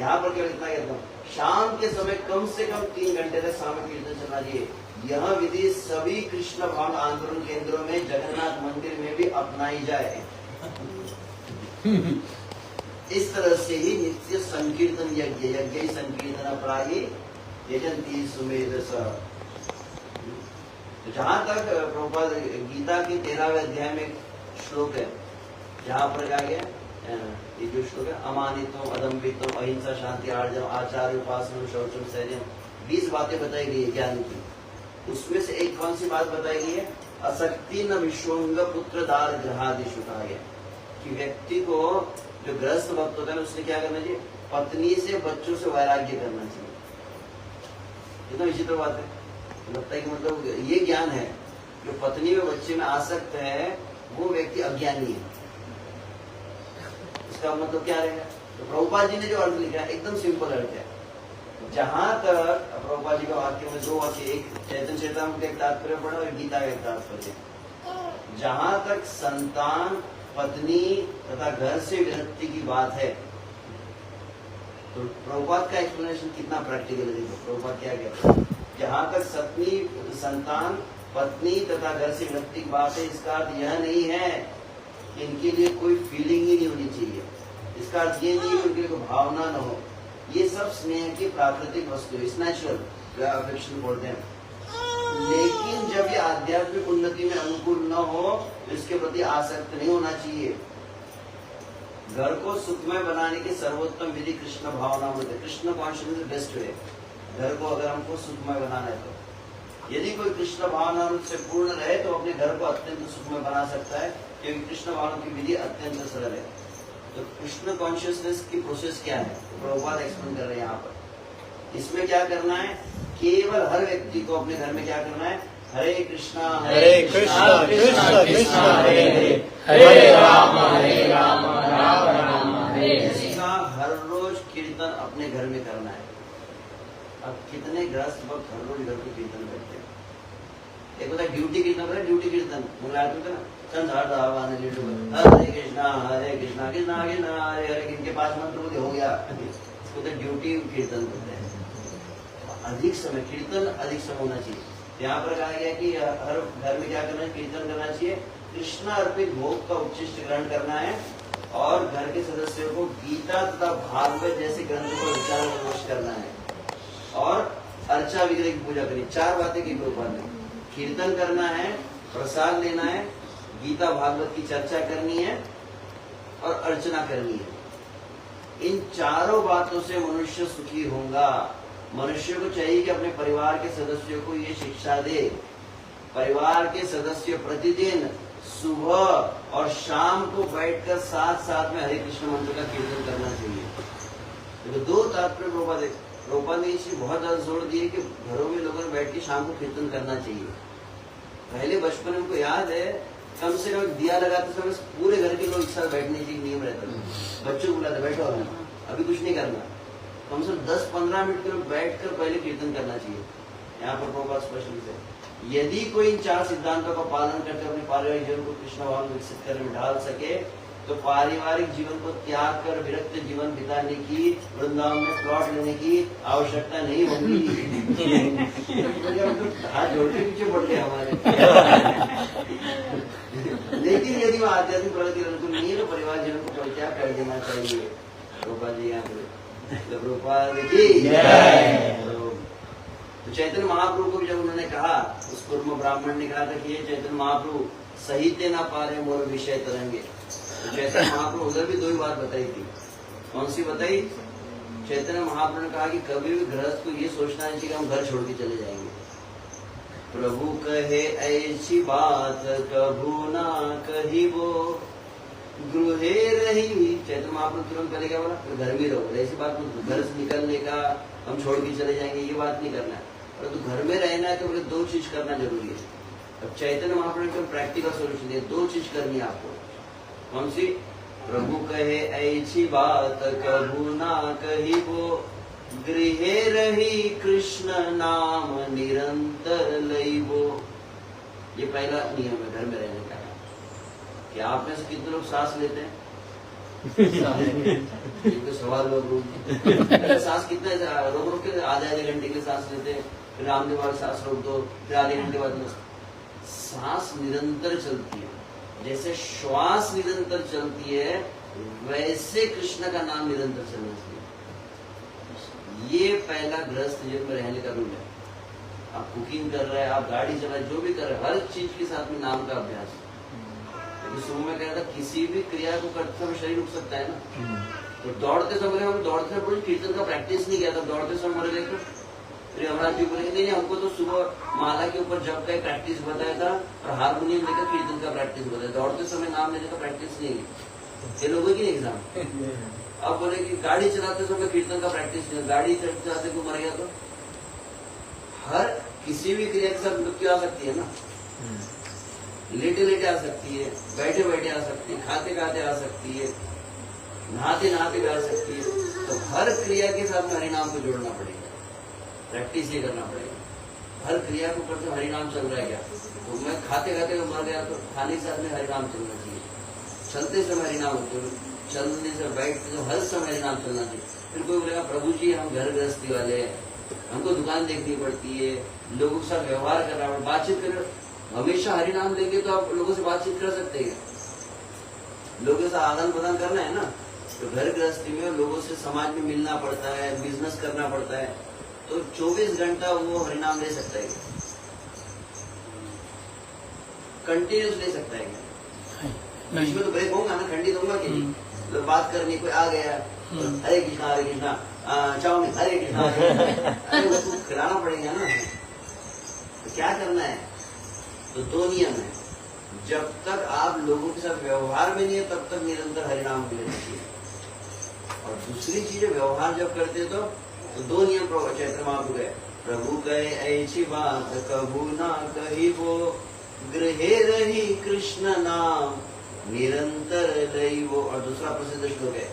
यहाँ पर केवल इतना कहता हूँ, शाम के समय कम से कम 3 घंटे तक सामूहिक कीर्तन चलना चाहिए। यह विधि सभी कृष्ण भाव आंदोलन केंद्रों में, जगन्नाथ मंदिर में भी अपनाई जाए। इस तरह से ही नित्य संकीर्तन यज्ञ, यज्ञ संकीर्तन प्राही यजंती सुमेध। तो जहाँ तक प्रभुपाद गीता के 13वें अध्याय में श्लोक है, जहाँ पर क्या गया ये जो श्लोक है, अमानित्वम अदम्भित्वम अहिंसा शांति आर्जव आचार्य उपासना शौचम शौर्यम, 20 बातें बताई गई है ज्ञान की। उसमें से एक कौन सी बात बताई गई है? असक्ति न विश्वंग पुत्र दार ग्रहादिशु कहा गया कि व्यक्ति को, जो गृहस्थ भक्त होता है उसने क्या करना चाहिए? पत्नी से बच्चों से वैराग्य करना चाहिए। कितना विचित्र बात है। लगता है कि मतलब ये ज्ञान है, जो पत्नी में बच्चे में आसक्त है वो व्यक्ति अज्ञानी है। इसका मतलब क्या रहेगा? तो प्रभुपाद जी ने जो अर्थ लिखा है एकदम सिंपल अर्थ है। जहां तक प्रभुपाद जी का वाक्य में 2 वाक्य, एक चैतन्य चरितामृत का एक तात्पर्य पढ़ा और गीता का एक तात्पर्य। जहां तक संतान, पत्नी तथा घर से विरक्ति की बात है, तो प्रभुपाद का एक्सप्लेनेशन कितना प्रैक्टिकल है। देखो प्रभुपाद क्या कहते हैं, जहां तक संतान, पत्नी तथा घर से विरक्ति की बात है, इसका अर्थ यह नहीं है कि इनके लिए कोई फीलिंग ही नहीं होनी चाहिए। इसका अर्थ ये नहीं है कि उनके लिए कोई भावना न हो। ये सब स्नेह की प्राकृतिक वस्तु है, नेचुरल अफेक्शन बोलते हैं। लेकिन जब ये आध्यात्मिक उन्नति में अनुकूल न हो तो इसके प्रति आसक्त नहीं होना चाहिए। घर को सुखमय बनाने की सर्वोत्तम विधि कृष्ण भावना होती है। Krishna consciousness best way. घर को अगर हमको सुखमय बनाना है तो यदि कोई कृष्ण भावना से पूर्ण रहे तो अपने घर को अत्यंत सुखमय बना सकता है, क्योंकि कृष्ण भावना की विधि अत्यंत सरल है। तो कृष्ण कॉन्शियसनेस की प्रोसेस क्या है, प्रभुपाद एक्सप्लेन कर रहे हैं यहाँ पर। इसमें क्या करना है? केवल हर व्यक्ति को अपने घर में क्या करना है? हरे कृष्णा कृष्णा कृष्णा हरे हरे, हरे राम राम राम हरे। इसका हर रोज कीर्तन अपने घर में करना है। अब कितने गृहस्थ भक्त हर रोज घर पे कीर्तन करते हैं? एक होता है ड्यूटी कीर्तन, होता है ड्यूटी कीर्तन, मंगलारती होता है ना, हरे कृष्णा कृष्णा कृष्णा हरे हरे, इनके 5 मंत्र बोले हो गया, इसको तो ड्यूटी कीर्तन बोलते हैं। अधिक समय कीर्तन, अधिक समय होना चाहिए। यहाँ पर कहा गया कि हर घर में क्या करना है? कीर्तन करना चाहिए। कृष्ण अर्पित भोग का उच्चिष्ट ग्रहण करना है और घर के सदस्यों को गीता तथा भागवत जैसे ग्रंथों पर विचार विमर्श करना है। और अर्चा विग्रह की पूजा करनी। 4 बातें की प्रभुपाद ने, कीर्तन करना है, प्रसाद लेना है, गीता भागवत की चर्चा करनी है और अर्चना करनी है। इन चारों बातों से मनुष्य सुखी होगा। मनुष्य को चाहिए कि अपने परिवार के सदस्यों को ये शिक्षा दे। परिवार के सदस्य प्रतिदिन सुबह और शाम को बैठकर साथ साथ में हरे कृष्ण मंत्र का कीर्तन करना चाहिए। तो 2 तात्पर्य प्रभुपाद ने इस चीज बहुत ज्यादा जोर दिए कि घरों में लोगों ने बैठ के शाम को कीर्तन करना चाहिए। पहले बचपन में हमको याद है, कम से कम दिया लगाते समय पूरे घर के लोग एक साथ बैठने की नियम रहता था। बच्चों को बुलाते, बैठो अभी कुछ नहीं करना, कम से कम 10-15 मिनट के बैठकर पहले कीर्तन करना चाहिए। यहाँ पर प्रभुपाद स्पष्ट लिखते हैं, यदि कोई इन 4 सिद्धांतों का पालन करके अपने पारिवारिक जीवन को कृष्ण भाव में विकसित करने में ढाल सके तो पारिवारिक जीवन को त्याग कर विरक्त जीवन बिताने की, वृंदावन में प्लॉट लेने की आवश्यकता नहीं होगी। हाथ जोड़ के पीछे बढ़ गए हमारे। लेकिन यदि वो आध्यात्मिक प्रगति अनुकूल नहीं है तो परिवार जीवन को परित्याग कर देना चाहिए। प्रभुपाद जी यहाँ पे प्रभुपाद की तो चैतन्य महाप्रभु को भी जब उन्होंने कहा, उस कुर्म ब्राह्मण ने कहा था कि ये चैतन्य महाप्रभु सहिते ना पा रहे मोर विषय तरंगे, तो चैतन्य महाप्रभु उधर भी 2 ही बात बताई थी। कौन सी बताई? चैतन्य महाप्रभु ने कहा कि कभी भी गृहस्थ को ये सोचना नहीं चाहिए कि हम घर छोड़ के चले जाएंगे। प्रभु कहे ऐसी बात कभू ना कही वो गृहे रही। चैतन्य महाप्रभु तुरंत पहले क्या बोला? घर में रहो। ऐसी बात मत, घर से निकलने का हम छोड़ के चले जाएंगे ये बात नहीं करना है। परंतु घर में रहना है तो बोले 2 चीज करना जरूरी है। अब चैतन्य महाप्रभु ने प्रैक्टिकल सोल्यूशन दिया, 2 चीज करनी है आपको। कौन सी? प्रभु कहे ऐसी बात कभू ना कही वो गृहे रही कृष्ण नाम निरंतर लइबो। ये पहला नियम है घर में रहने का। क्या आप में से कितने लोग सांस लेते हैं? तो सवाल सांस कितना रोक के आधे घंटे के सांस लेते हैं, फिर आमने बाद सांस रोक दो, फिर आधे घंटे बाद सांस निरंतर चलती है। जैसे श्वास निरंतर चलती है वैसे कृष्ण का नाम निरंतर चलना चाहिए। ये पहला गृहस्थ जीवन में रहने का रूल है। आप कुकिंग कर रहे हैं, आप गाड़ी चला रहे, जो भी कर रहे हैं, हर चीज के साथ में नाम का अभ्यास। शुरू में कह रहा था किसी भी क्रिया को करते समय शरीर रुक सकता है ना। तो दौड़ते समय हम दौड़ते समय कीर्तन का प्रैक्टिस नहीं किया था, दौड़ते समय मरे देखो। फिर हमारा जी बोले नहीं हमको तो सुबह माला के ऊपर जब का प्रैक्टिस बताया था और हारमोनियम लेकर कीर्तन का प्रैक्टिस बताया, दौड़ते समय नाम लेने का प्रैक्टिस नहीं है। ये लोगों की एग्जाम। अब बोले कि गाड़ी चलाते समय कीर्तन का प्रैक्टिस नहीं, गाड़ी चलाते को मर गया तो हर किसी भी क्रिया के साथ मृत्यु आ सकती है ना। लेटे लेटे आ सकती है, बैठे बैठे आ सकती है, खाते खाते आ सकती है, नहाते नहाते भी आ सकती है। तो हर क्रिया के साथ में हरिनाम को जोड़ना पड़ेगा, प्रैक्टिस ये करना पड़ेगा। हर क्रिया को करते हरिनाम चल रहा है क्या? तो मैं खाते खाते मर गया तो खाने के साथ में हरिनाम चलना चाहिए। चलते समय हरिनाम होते, चलने से बैठते तो हर समय हरिनाम चलना चाहिए। फिर कोई बोलेगा प्रभु जी हम घर गृहस्थी वाले हैं, हमको दुकान देखनी पड़ती है, लोगों के साथ व्यवहार करना पड़ता, बातचीत कर, हमेशा हरिनाम लेंगे तो आप लोगों से बातचीत कर सकते हैं, लोगों से आदान प्रदान करना है ना। तो घर गृहस्थी में लोगों से समाज में मिलना पड़ता है, बिजनेस करना पड़ता है, तो 24 घंटा वो हरिनाम ले सकता है, कंटिन्यूस ले सकता है। इसमें तो ब्रेक होगा ना, खंडित होगा कि लोग बात करने कोई आ गया हरे कृष्णा चाउमीन हरे कृष्णा, अरे उसको खिलाना पड़ेगा ना। तो क्या करना है? तो 2 नियम है। जब तक आप लोगों के साथ व्यवहार में नहीं है तब तक निरंतर हरिनाम भी लेना चाहिए। और दूसरी चीज व्यवहार जब करते तो 2 नियम चैत्र महाप्रभु गए, प्रभु कहे ऐसी बात कभू ना कही वो गृहे रही कृष्ण नाम निरंतर लई वो। और दूसरा प्रसिद्ध श्लोक है,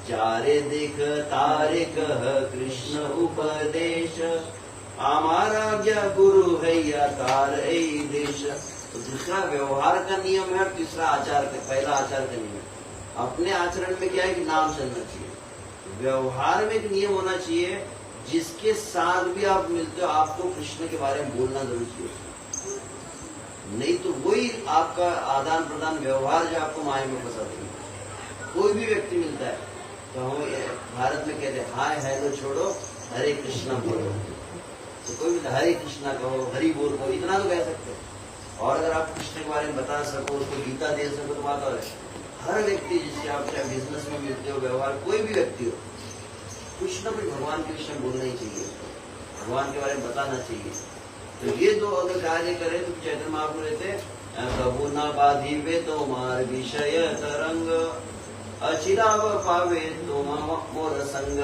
जारे देख तारे कह कृष्ण उपदेश हमारा क्या गुरु है या तार देश। तो दूसरा व्यवहार का नियम है और तीसरा आचार का, पहला आचार का नियम है। अपने आचरण में क्या है कि नाम चलना चाहिए, व्यवहार में एक नियम होना चाहिए जिसके साथ भी आप मिलते हो आपको कृष्ण के बारे में बोलना जरूर चाहिए, नहीं तो वही आपका आदान प्रदान व्यवहार जो आपको माया में फंसा देगा। कोई भी व्यक्ति मिलता है तो हम भारत में कहते हैं हाय हेलो छोड़ो हरे कृष्णा बोलो, तो कोई भी हरे कृष्णा कहो, हरि बोल कहो, इतना तो कह सकते हो। और अगर आप कृष्ण के बारे में बता सको, उसको गीता दे सको तो बात और है। हर व्यक्ति जिससे आप चाहे बिजनेस में मिलते हो, व्यवहार कोई भी व्यक्ति हो, कुछ ना कुछ भगवान के विषय में बोलना ही चाहिए, भगवान के बारे में बताना चाहिए। तो ये दो अगर कार्य करे तो चैतन्य महाप्रभु रहते कबू न बाधिवे तो मार विषय तरंग, अचिराव पावे तो मोर संग।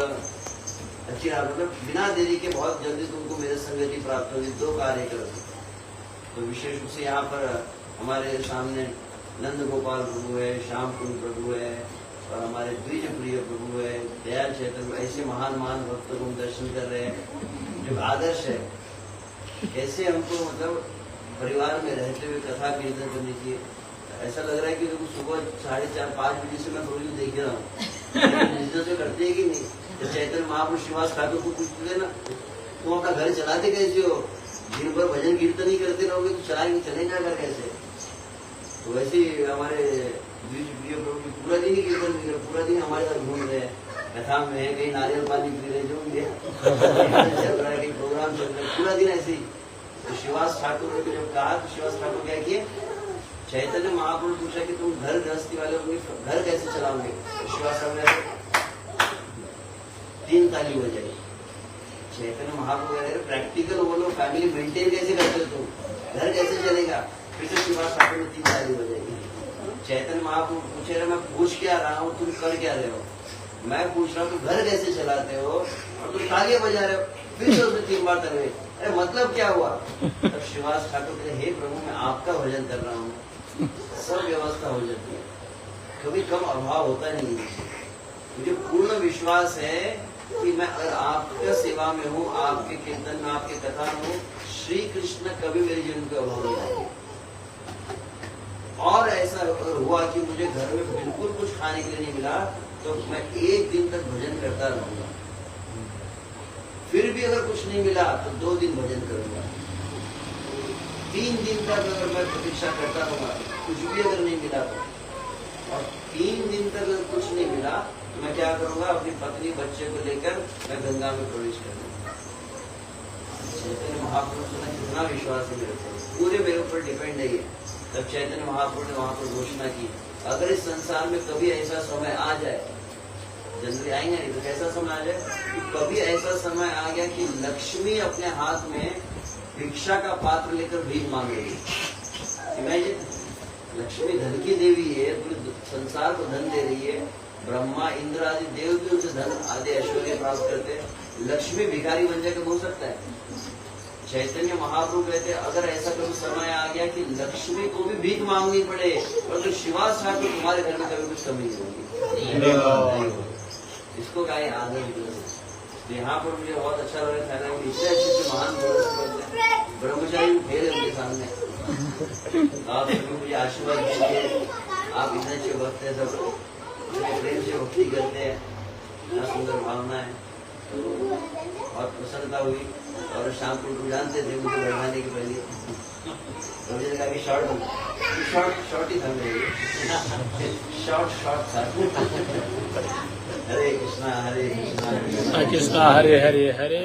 अचिराव मतलब बिना देरी के बहुत जल्दी तुमको मेरे संगति प्राप्त होगी। दो कार्य करो। तो विशेष रूप से यहाँ पर हमारे सामने नंद गोपाल प्रभु है, श्याम कुंड प्रभु है, और हमारे द्विज प्रिय प्रभु है, दयाल चैतन्य, ऐसे महान महान भक्तों को हम दर्शन कर रहे हैं जो आदर्श है। कैसे हमको मतलब परिवार में रहते हुए कथा कीर्तन करनी चाहिए। ऐसा लग रहा है कि देखो सुबह 4:30-5 बजे से मैं प्रभु देख रहा हूँ, बिजनेस में करते हैं कि नहीं। तो चैतन्य महाप्रभु श्रीवास ठाकुर को पूछते थे ना, तुम अपना घर चलाते कैसे हो? दिन भर भजन कीर्तन ही करते रहोगे तो चलेगा घर कैसे? तो वैसे ही हमारे द्विज प्रिय प्रभु पूरा दिन ही कीर्तन नहीं कर, पूरा दिन हमारे साथ घूम रहे हैं, कथा में है, कहीं नारियल पानी पी रहे, जो भी चल रहा है, कहीं प्रोग्राम चल रहा है, पूरा दिन ऐसे ही। तो श्रीवास ठाकुर ने जब कहा तो श्रीवास ठाकुर क्या किए, चैतन्य महाप्रभु पूछा कि तुम घर गृहस्थी वाले घर कैसे चलाओगे? श्रीवास ठाकुर ने 3 ताली बजाई। चैतन्य महाप्रभु कह रहे प्रैक्टिकल बोलो, फैमिली मेंटेन कैसे करते हो तुम, घर कैसे चलेगा? फिर से श्रीवास ठाकुर ने 3 ताली बजाई। चैतन्य महाप्रभु पूछे रहे, मैं पूछ क्या रहा हूँ, तुम कर क्या रहे हो? मैं पूछ रहा हूँ तुम घर कैसे चलाते हो और तुम तालियां बजा रहे हो। फिर से उसने 3 बार तलवे, अरे मतलब क्या हुआ? तब श्रीवास ठाकुर कहते, हे प्रभु मैं आपका भजन कर रहा हूँ, सब व्यवस्था हो जाती है, कभी कम अभाव होता नहीं है। मुझे पूर्ण विश्वास है कि मैं अगर आपका सेवा में हूँ, आपके कीर्तन में, आपके कथा में हूँ, श्री कृष्ण कभी मेरे जीवन को अभाव नहीं आएंगे। और ऐसा हुआ कि मुझे घर में बिल्कुल कुछ खाने के लिए नहीं मिला तो मैं 1 दिन तक भजन करता रहूंगा। फिर भी अगर कुछ नहीं मिला तो 2 दिन भजन करूंगा। 3 दिन तक अगर मैं प्रतीक्षा करता रहूंगा, कुछ भी अगर नहीं मिला तो, और 3 दिन तक अगर कुछ नहीं मिला तो मैं क्या करूंगा, अपनी पत्नी बच्चे को लेकर मैं गंगा में प्रवेश करूंगा। चैतन्य महाप्रभु से कितना विश्वास है मेरे ऊपर, पूरे मेरे ऊपर डिपेंड है ये। तब चैतन्य महाप्रभु ने वहां पर घोषणा की, अगर इस संसार में कभी ऐसा समय आ जाए, जनवरी आएंगे नहीं तो कैसा समय आ जाए, तो कभी ऐसा समय आ गया कि लक्ष्मी अपने हाथ में भिक्षा का पात्र लेकर भीख मांग रही है। इमेजिन, लक्ष्मी धन की देवी है, पूरे संसार को धन दे रही है, ब्रह्मा इंद्र आदि देव भी उनसे धन आदि ऐश्वर्य प्राप्त करते हैं, लक्ष्मी भिखारी बन जाकर हो सकता है? चैतन्य महाप्रभु कहते अगर ऐसा कभी समय आ गया कि लक्ष्मी को भी भीख मांगनी पड़े और तो श्रीवास ठाकुर तुम्हारे घर में कभी कुछ कमी नहीं होगी। इसको कहे आदर। यहाँ पर मुझे बहुत अच्छा लग रहा था, इतने अच्छे महान ब्रह्मचारी फेल है उनके सामने। आप सभी मुझे आशीर्वाद दीजिए, आप इतने अच्छे भक्त हैं, सब प्रेम से भक्ति करते हैं, इतना सुंदर भावना है, तो बहुत प्रसन्नता हुई। और शाम को जानते थे मुझे बैठाने के पहले, तो मुझे लगा कि शॉर्ट ही था मेरे, शॉर्ट था। हरे कृष्णा हरे कृष्णा कृष्णा हरे हरे हरे।